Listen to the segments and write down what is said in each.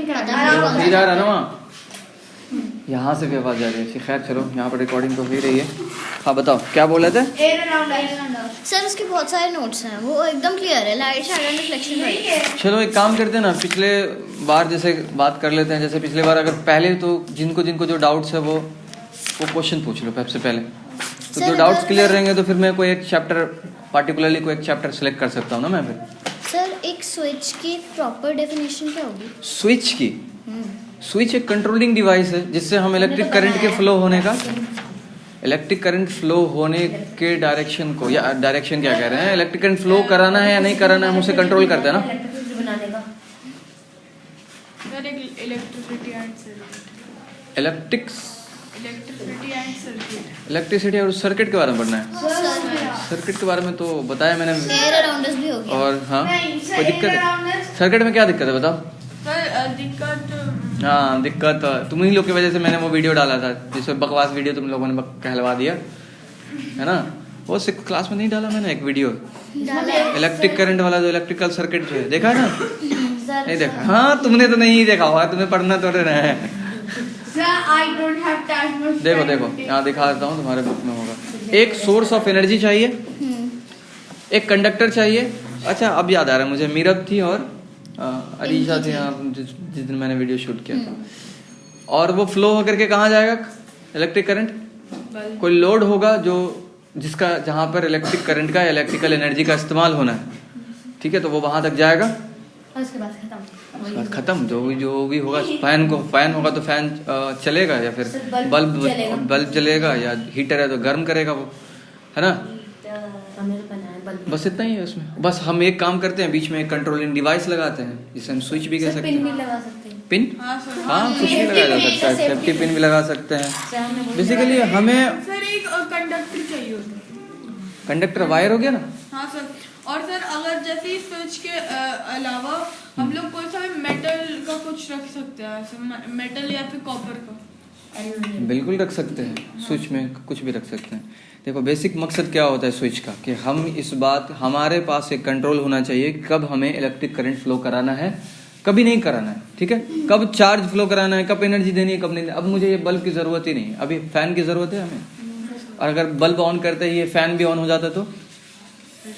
नहीं जा रहा ना वहाँ, यहाँ से भी आवाज आ रही है। खैर चलो, यहाँ पर रिकॉर्डिंग तो हो ही रही है। हाँ बताओ क्या बोले थे? सर उसके बहुत सारे नोट्स हैं, वो एकदम क्लियर है, लाइट शैडो रिफ्लेक्शन। चलो एक काम करते हैं ना, पिछले बार जैसे बात कर लेते हैं। जैसे पिछले बार अगर पहले तो जिनको जिनको जो डाउट्स है वो क्वेश्चन पूछ लो सबसे पहले, तो जो डाउट्स क्लियर रहेंगे तो फिर मैं कोई एक चैप्टर पार्टिकुलरली कोई एक चैप्टर सेलेक्ट कर सकता हूँ ना मैं फिर। सर एक स्विच की प्रॉपर डेफिनेशन क्या होगी? स्विच की, स्विच एक कंट्रोलिंग डिवाइस है जिससे हम इलेक्ट्रिक करंट के फ्लो होने का, इलेक्ट्रिक करंट फ्लो होने के डायरेक्शन को, या डायरेक्शन क्या कह रहे हैं, इलेक्ट्रिक करंट फ्लो कराना है या नहीं कराना है हम उसे कंट्रोल करते हैं ना। इलेक्ट्रिसिटी और सर्किट के बारे में पढ़ना है। सर्किट के बारे में तो बताया मैंने। भी हो गया। और हाँ कोई दिक्कत है सर्किट में? क्या दिक्कत है बताओ? हाँ दिक्कत तुम ही लोग की वजह से मैंने वो वीडियो डाला था जिसमें बकवास वीडियो तुम लोगों ने कहलवा दिया है ना। वो 6th क्लास में नहीं डाला मैंने एक वीडियो इलेक्ट्रिक करंट वाला, जो इलेक्ट्रिकल सर्किट जो है, देखा है ना? नहीं देखा? हाँ तुमने तो नहीं देखा होगा, तुम्हें पढ़ना तो रहा है। देखो देखो यहाँ दिखा देता हूँ, तुम्हारे बुक में होगा। एक सोर्स ऑफ एनर्जी चाहिए, एक कंडक्टर चाहिए। अच्छा अब याद आ रहा है मुझे, मीरब थी और अरीशा थी यहाँ जिस दिन मैंने वीडियो शूट किया था। और वो फ्लो होकर के कहाँ जाएगा इलेक्ट्रिक करंट? कोई लोड होगा जो जिसका जहाँ पर इलेक्ट्रिक करंट का, इलेक्ट्रिकल एनर्जी का इस्तेमाल होना है, ठीक है, तो वो वहां तक जाएगा। उसके बाद खत्म। जो भी होगा, फैन होगा तो फैन चलेगा, या फिर बल्ब चलेगा, या हीटर है तो गर्म करेगा वो, है ना। बस इतना ही है उसमें। बस हम एक काम करते हैं, बीच में एक कंट्रोलिंग डिवाइस लगाते हैं जिसे हम स्विच भी कह सकते हैं। पिन? हाँ कुछ भी लगाया जा सकता है, सेफ्टी पिन भी लगा सकते हैं। बेसिकली हमें सर एक कंडक्टर चाहिए होता है। कंडक्टर वायर हो गया ना? हाँ सर। और सर अगर जैसे स्विच के अलावा हम लोग कोई सा मेटल का कुछ रख सकते हैं, मेटल या फिर कॉपर का? बिल्कुल रख सकते हैं, स्विच में कुछ भी रख सकते हैं। देखो बेसिक मकसद क्या होता है स्विच का, कि हम इस बात, हमारे पास एक कंट्रोल होना चाहिए कब हमें इलेक्ट्रिक करंट फ्लो कराना है, कभी नहीं कराना है, ठीक है। कब चार्ज फ्लो कराना है, कब एनर्जी देनी है, कब नहीं। अब मुझे ये बल्ब की जरूरत ही नहीं, अभी फैन की जरूरत है हमें, और अगर बल्ब ऑन करते ही ये फैन भी ऑन हो जाता तो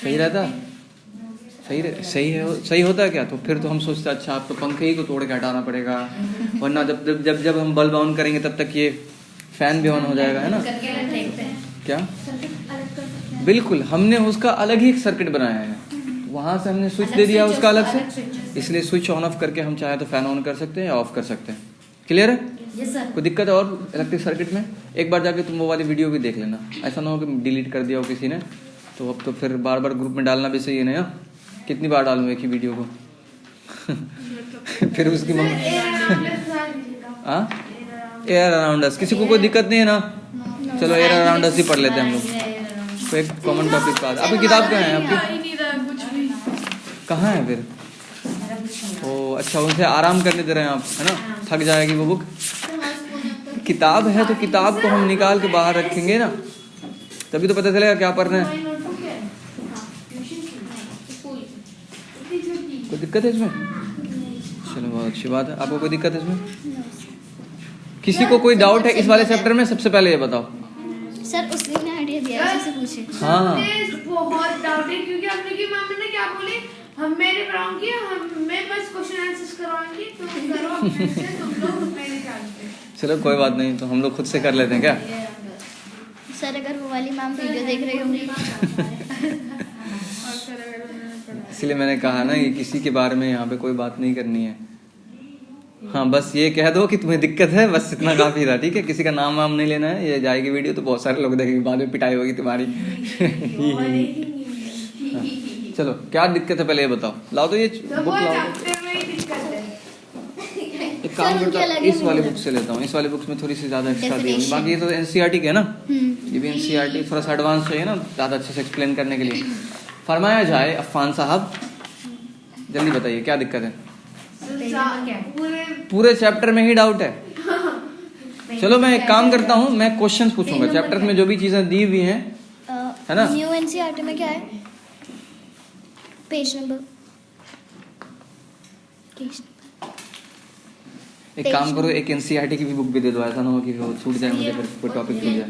सही रहता? सही होता है क्या? तो फिर तो हम सोचते अच्छा आप तो पंखे ही को तोड़ के हटाना पड़ेगा, वरना जब हम बल्ब ऑन करेंगे तब तक ये फैन भी ऑन हो जाएगा, है ना। क्या? बिल्कुल, हमने उसका अलग ही सर्किट बनाया है, वहां से हमने स्विच दे दिया उसका अलग से, इसलिए स्विच ऑन ऑफ करके हम चाहे तो फैन ऑन कर सकते हैं या ऑफ कर सकते हैं। क्लियर है? कोई दिक्कत है और इलेक्ट्रिक सर्किट में? एक बार जाके तुम वो वाली वीडियो भी देख लेना, ऐसा ना हो कि डिलीट कर दिया हो किसी ने, तो अब तो फिर बार बार ग्रुप में डालना भी सही है ना। कितनी बार डालूं एक ही वीडियो को? फिर उसकी मम्मी एयर अराउंड अस, किसी को कोई दिक्कत नहीं है ना? चलो एयर अराउंड अस ही पढ़ लेते हैं हम लोग। तो एक कॉमन टॉपिक का आपकी किताब कहाँ है? आपकी कहाँ है फिर? ओ अच्छा, उनसे आराम करने दे रहे हैं आप, है ना, थक जाएगी वो बुक। किताब है तो किताब को हम निकाल के बाहर रखेंगे ना, तभी तो पता चलेगा क्या पढ़ना है। कोई दिक्कत है इसमें? चलो बहुत अच्छी बात है। आपको कोई दिक्कत है इसमें? किसी को कोई डाउट है इस वाले चैप्टर में? सबसे पहले ये बताओ सर। उसने ने आइडिया दिया है, उससे पूछे। हाँ बहुत डाउट है क्योंकि हमने की मम्मी ने क्या बोले, हम मैंने कराऊंगी, मैं बस क्वेश्चन आंसर्स करवाऊंगी, तुम करो अपने से, तुम लोग मैंने जानते। चलो कोई बात नहीं, तो हम लोग खुद से कर लेते हैं क्या? सर अगर वो वाली मैम वीडियो देख रही होंगी इसलिए मैंने कहा ना कि किसी के बारे में यहाँ पे कोई बात नहीं करनी है। हाँ बस ये कह दो कि तुम्हें दिक्कत है, बस इतना काफी था, ठीक है। किसी का नाम वाम नहीं लेना है, ये जाएगी वीडियो तो बहुत सारे लोग देखेंगे, बाद में पिटाई होगी तुम्हारी। हाँ, चलो क्या दिक्कत है पहले ये बताओ। लाओ तो ये बुक लाओ। एक काम करता हूँ, इस वाली बुक से लेता हूँ। इस वाली बुक्स में थोड़ी सी ज्यादा एक्स्ट्रा दी होगी, बाकी ये तो एनसीईआरटी के है ना, ये भी एनसीईआरटी थोड़ा सा एडवांस चाहिए ना, ज्यादा अच्छे से एक्सप्लेन करने के लिए। फरमाया जाए अफान साहब, जल्दी बताइए क्या दिक्कत है? पूरे चैप्टर में ही डाउट है। चलो मैं एक काम करता हूँ, मैं क्वेश्चंस पूछूंगा चैप्टर में जो भी चीजें दी हुई हैं, है ना। न्यू एनसीईआरटी में क्या है? पेज नंबर एक काम करो, एक एनसीईआरटी की भी बुक भी दे दो, ऐसा ना हो कि वो छूट जाए मुझे, फिर कोई टॉपिक छूट जाए।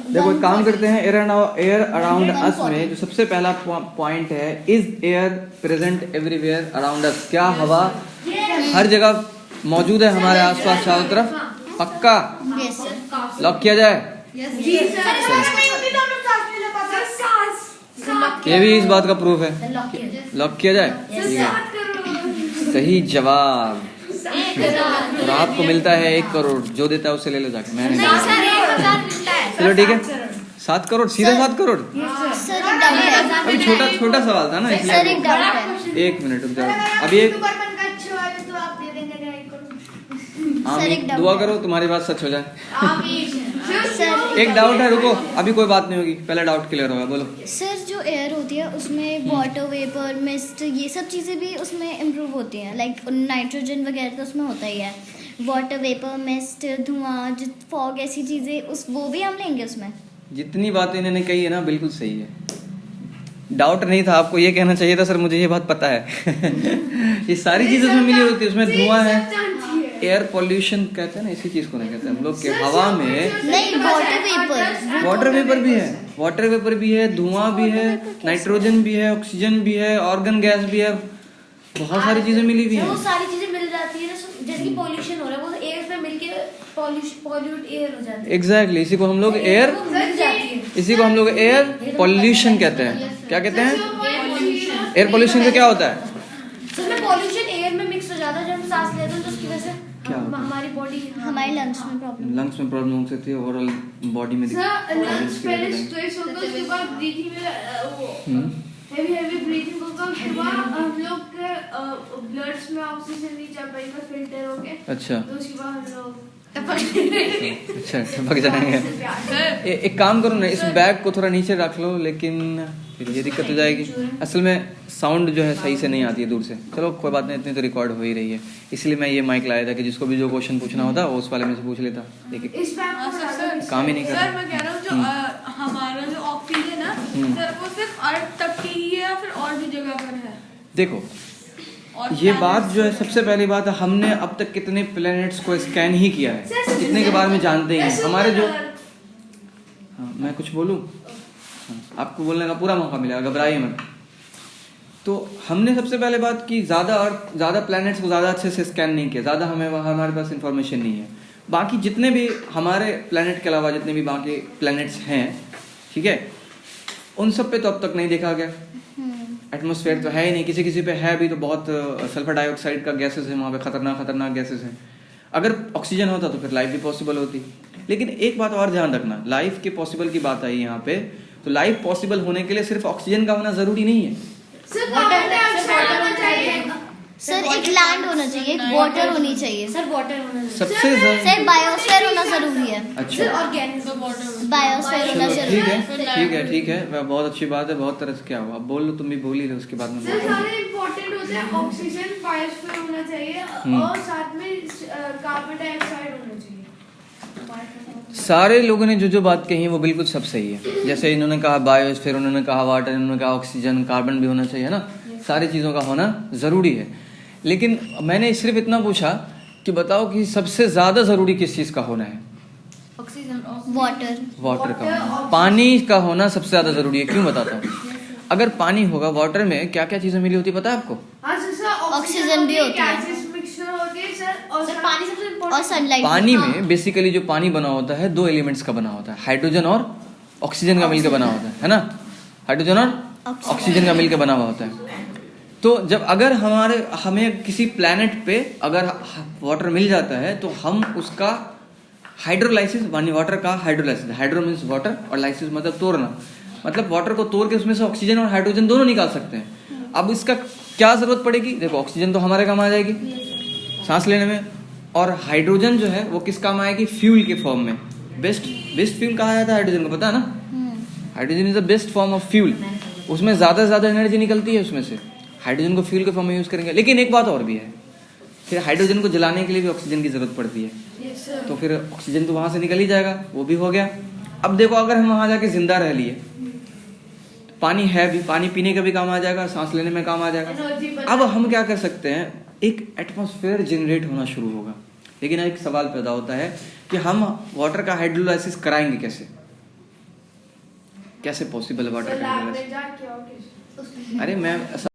देखो एक काम करते हैं, एयर अराउंड अस में जो सबसे पहला पॉइंट है, is air present everywhere around us? क्या हवा हर जगह मौजूद है हमारे आसपास चारों तरफ? पक्का? Yes sir. लॉक किया जाए? ये भी इस बात का प्रूफ है। लॉक किया जाए? ठीक है, सही जवाब। और आपको मिलता है 1 करोड़, जो देता है उससे ले लो जाके, मैं नहीं नहीं सर 1000 मिलता है। चलो ठीक है, 7 करोड़, सीधे 7 करोड़। सर एक डाउट है। अभी छोटा सवाल था ना, सर एक डाउट है। इसलिए 1 मिनट रुक जाओ। अभी एक आमीन, दुआ करो तुम्हारी बात सच हो जाए। सर एक डाउट है, रुको, अभी कोई बात नहीं होगी, पहले डाउट क्लियर होगा, बोलो। सर जो एयर होती है उसमें वाटर वेपर, मिस्ट, ये सब चीज़ें भी उसमें इम्प्रूव होती हैं। लाइक नाइट्रोजन वगैरह तो उसमें होता ही है। वाटर वेपर, मिस्ट, धुआं, फॉग, ऐसी चीज़ें उस वो भी हम लेंगे उसमें। जितनी बातें इन्होंने कही है ना बिल्कुल सही है। डाउट नहीं था, आपको ये कहना चाहिए था सर मुझे ये बात पता है। ये सारी चीजें उसमें मिली होती है, उसमें धुआं है, एयर पॉल्यूशन कहते हैं ना, इसी चीज को नहीं कहते हम लोग के हवा में। नहीं वाटर वेपर, वाटर वेपर भी है, वाटर वेपर भी है, धुआं भी है, नाइट्रोजन भी है, ऑक्सीजन भी है, ऑर्गन गैस भी है, बहुत सारी चीजें मिली हुई वो हैं। सारी चीजें मिल जाती है, जैसे कि पॉल्यूशन हो रहा है वो एयर में मिलके पॉल्यूट एयर हो जाती है। एग्जैक्टली, इसी को हम लोग एयर, वो मिल जाती है। इसी को हम लोग एयर पॉल्यूशन कहते हैं। क्या कहते हैं? एयर पॉल्यूशन से क्या होता है? सर में पॉल्यूशन एयर में मिक्स हो जाता है, जब हम सांस लेते हैं तो उसकी वजह से क्या होता है? हमारी बॉडी हमारी लंग्स में प्रॉब्लम। लंग्स में प्रॉब्लम हो सकती है, ओवरऑल बॉडी में लंग्स पहले स्ट्रेस होगा, उसके बाद ब्रीथिंग में वो हेवी ब्रीथिंग होगा, उसके बाद हम लोग के ब्लड्स में ऑक्सीजन नहीं जा पाएगा फिल्टर होके। अच्छा तो उसके बाद हम लोग अच्छा टपक जाएंगे। एक काम करो ना, इस बैग को थोड़ा नीचे रख लो, लेकिन फिर ये दिक्कत हो जाएगी। असल में साउंड जो है सही से नहीं आती है दूर से। चलो कोई बात नहीं, इतनी तो रिकॉर्ड हो ही रही है, इसलिए मैं ये माइक लाया था कि जिसको भी जो क्वेश्चन पूछना होता वो उस वाले में से पूछ लेता। लेकिन इस बैग को सर काम ही नहीं कर सर मैं कह रहा हूँ जो हमारा जो ऑक्सीजन है सर वो सिर्फ अर्थ तक की ही है या फिर और भी जगह पर है? देखो और ये बात जो है सबसे पहली बात है, हमने अब तक कितने प्लैनेट्स को स्कैन ही किया है, कितने के बारे में जानते ही हैं हमारे जो। हाँ मैं कुछ बोलूँ? आपको बोलने का पूरा मौका मिलेगा, घबराइए मत। तो हमने सबसे पहले बात की, ज़्यादा प्लैनेट्स को ज़्यादा अच्छे से स्कैन नहीं किया, ज़्यादा हमारे पास इंफॉर्मेशन नहीं है। बाकी जितने भी हमारे प्लैनेट के अलावा जितने भी बाकी प्लैनेट्स हैं, ठीक है, उन सब पे तो अब तक नहीं देखा गया। एटमॉस्फेयर तो है ही नहीं, किसी पे है भी तो बहुत सल्फर डाइऑक्साइड का गैसेस है वहाँ पे, खतरनाक गैसेस हैं। अगर ऑक्सीजन होता तो फिर लाइफ भी पॉसिबल होती। लेकिन एक बात और ध्यान रखना, लाइफ के पॉसिबल की बात आई यहाँ पे, तो लाइफ पॉसिबल होने के लिए सिर्फ ऑक्सीजन का होना जरूरी नहीं है। सर एक लैंड होना चाहिए, एक वाटर होनी चाहिए। सर वाटर होना चाहिए। सबसे सर बायोस्फीयर होना जरूरी है। अच्छा ऑर्गेनिक बायोस्फीयर होना चलो जरूरी है। ठीक है, वह बहुत अच्छी बात है, बहुत तरह से क्या हुआ, अब बोल लो, तुम भी बोल ही रहे, उसके बाद में सर सारे इम्पोर्टेंट होते हैं, ऑक्सीजन बायोस्फीयर होना चाहिए और साथ में कार्बन डाइऑक्साइड होना चाहिए। सारे लोगों ने जो बात कही है वो बिल्कुल सब सही है। जैसे इन्होंने कहा बायोस्फीयर, उन्होंने कहा वाटर, इन्होंने कहा ऑक्सीजन, कार्बन भी होना चाहिए ना, सारी चीज़ों का होना ज़रूरी है। लेकिन मैंने सिर्फ इतना पूछा कि बताओ कि सबसे ज़्यादा ज़रूरी किस चीज़ का होना है? ऑक्सीजन वाटर का होना, पानी का होना सबसे ज़्यादा ज़रूरी है। क्यों बताता हूँ, अगर पानी होगा, वाटर में क्या क्या चीज़ें मिली होती है पता है आपको? ऑक्सीजन भी होती है और सनलाइट। पानी में बेसिकली जो पानी बना होता है 2 एलिमेंट्स का बना होता है, हाइड्रोजन और ऑक्सीजन का मिलकर बना होता है ना, हाइड्रोजन और ऑक्सीजन का मिलकर बना हुआ होता है। तो जब अगर हमें किसी प्लैनेट पे अगर वाटर मिल जाता है तो हम उसका हाइड्रोलाइसिस, वाटर का हाइड्रोलाइसिस, हाइड्रो मीन्स वाटर और लाइसिस मतलब तोड़ना, मतलब वाटर को तोड़ के उसमें से ऑक्सीजन और हाइड्रोजन दोनों निकाल सकते हैं। अब इसका क्या जरूरत पड़ेगी? देखो ऑक्सीजन तो हमारे काम आ जाएगी सांस लेने में, और हाइड्रोजन जो है वो किस काम आएगी? फ्यूल के फॉर्म में। बेस्ट फ्यूल कहा जाता है हाइड्रोजन को, पता है ना? Hydrogen is the best form of fuel, उसमें ज्यादा से ज्यादा एनर्जी निकलती है उसमें से, हाइड्रोजन को फ्यूल के फॉर्म में यूज करेंगे। लेकिन एक बात और भी है, फिर हाइड्रोजन को जलाने के लिए भी ऑक्सीजन की जरूरत पड़ती है, तो फिर ऑक्सीजन तो वहां से निकल ही जाएगा, वो भी हो गया। अब देखो अगर हम वहां जाके जिंदा रह लिए, पानी है भी, पानी पीने का भी काम आ जाएगा, सांस लेने में काम आ जाएगा। अब हम क्या कर सकते हैं, एक एटमॉस्फेयर जनरेट होना शुरू होगा। लेकिन एक सवाल पैदा होता है कि हम वाटर का हाइड्रोलाइसिस कराएंगे कैसे? कैसे पॉसिबल है वाटर का हाइड्रोलाइसिस? अरे मैं